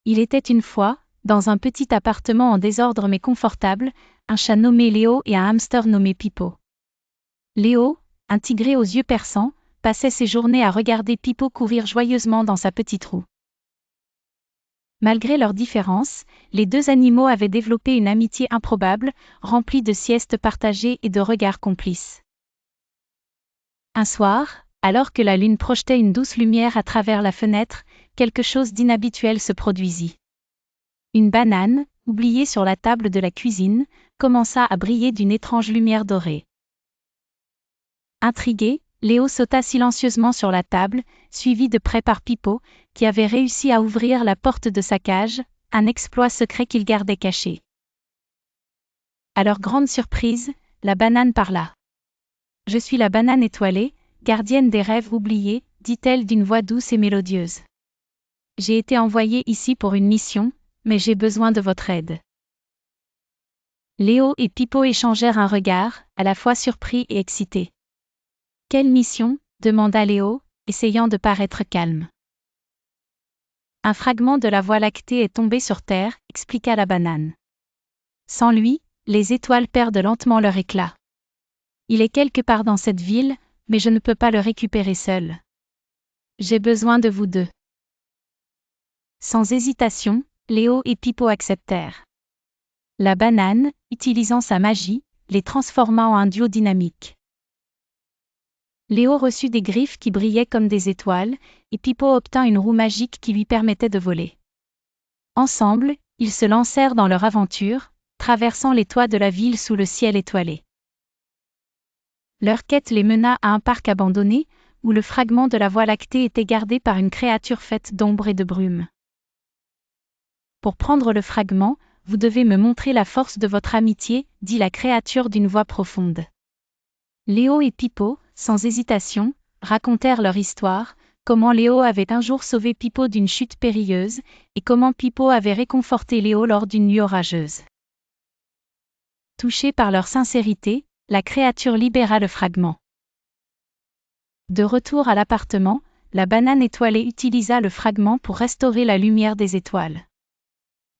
Il était une fois, dans un petit appartement en désordre mais confortable, un chat nommé Léo et un hamster nommé Pipo. Léo, un tigré aux yeux perçants, passait ses journées à regarder Pipo courir joyeusement dans sa petite roue. Malgré leurs différences, les deux animaux avaient développé une amitié improbable, remplie de siestes partagées et de regards complices. Un soir, alors que la lune projetait une douce lumière à travers la fenêtre, quelque chose d'inhabituel se produisit. Une banane, oubliée sur la table de la cuisine, commença à briller d'une étrange lumière dorée. Intrigué, Léo sauta silencieusement sur la table, suivi de près par Pipo, qui avait réussi à ouvrir la porte de sa cage, un exploit secret qu'il gardait caché. À leur grande surprise, la banane parla. « Je suis la banane étoilée, gardienne des rêves oubliés, dit-elle d'une voix douce et mélodieuse. J'ai été envoyée ici pour une mission, mais j'ai besoin de votre aide. » Léo et Pipo échangèrent un regard, à la fois surpris et excités. « Quelle mission ? demanda Léo, essayant de paraître calme. « Un fragment de la Voie lactée est tombé sur Terre, expliqua la banane. Sans lui, les étoiles perdent lentement leur éclat. Il est quelque part dans cette ville, mais je ne peux pas le récupérer seul. J'ai besoin de vous deux. » Sans hésitation, Léo et Pipo acceptèrent. La banane, utilisant sa magie, les transforma en un duo dynamique. Léo reçut des griffes qui brillaient comme des étoiles, et Pipo obtint une roue magique qui lui permettait de voler. Ensemble, ils se lancèrent dans leur aventure, traversant les toits de la ville sous le ciel étoilé. Leur quête les mena à un parc abandonné, où le fragment de la Voie lactée était gardé par une créature faite d'ombre et de brume. Pour prendre le fragment, vous devez me montrer la force de votre amitié, dit la créature d'une voix profonde. Léo et Pipo, sans hésitation, racontèrent leur histoire, comment Léo avait un jour sauvé Pipo d'une chute périlleuse, et comment Pipo avait réconforté Léo lors d'une nuit orageuse. Touchée par leur sincérité, la créature libéra le fragment. De retour à l'appartement, la banane étoilée utilisa le fragment pour restaurer la lumière des étoiles.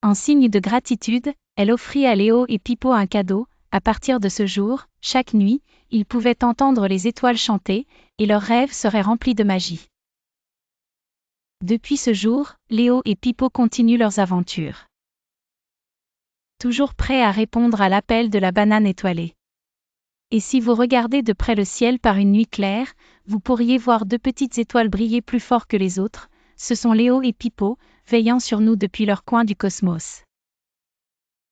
En signe de gratitude, elle offrit à Léo et Pipo un cadeau. À partir de ce jour, chaque nuit, ils pouvaient entendre les étoiles chanter, et leurs rêves seraient remplis de magie. Depuis ce jour, Léo et Pipo continuent leurs aventures. Toujours prêts à répondre à l'appel de la banane étoilée. Et si vous regardez de près le ciel par une nuit claire, vous pourriez voir deux petites étoiles briller plus fort que les autres. Ce sont Léo et Pipo, veillant sur nous depuis leur coin du cosmos.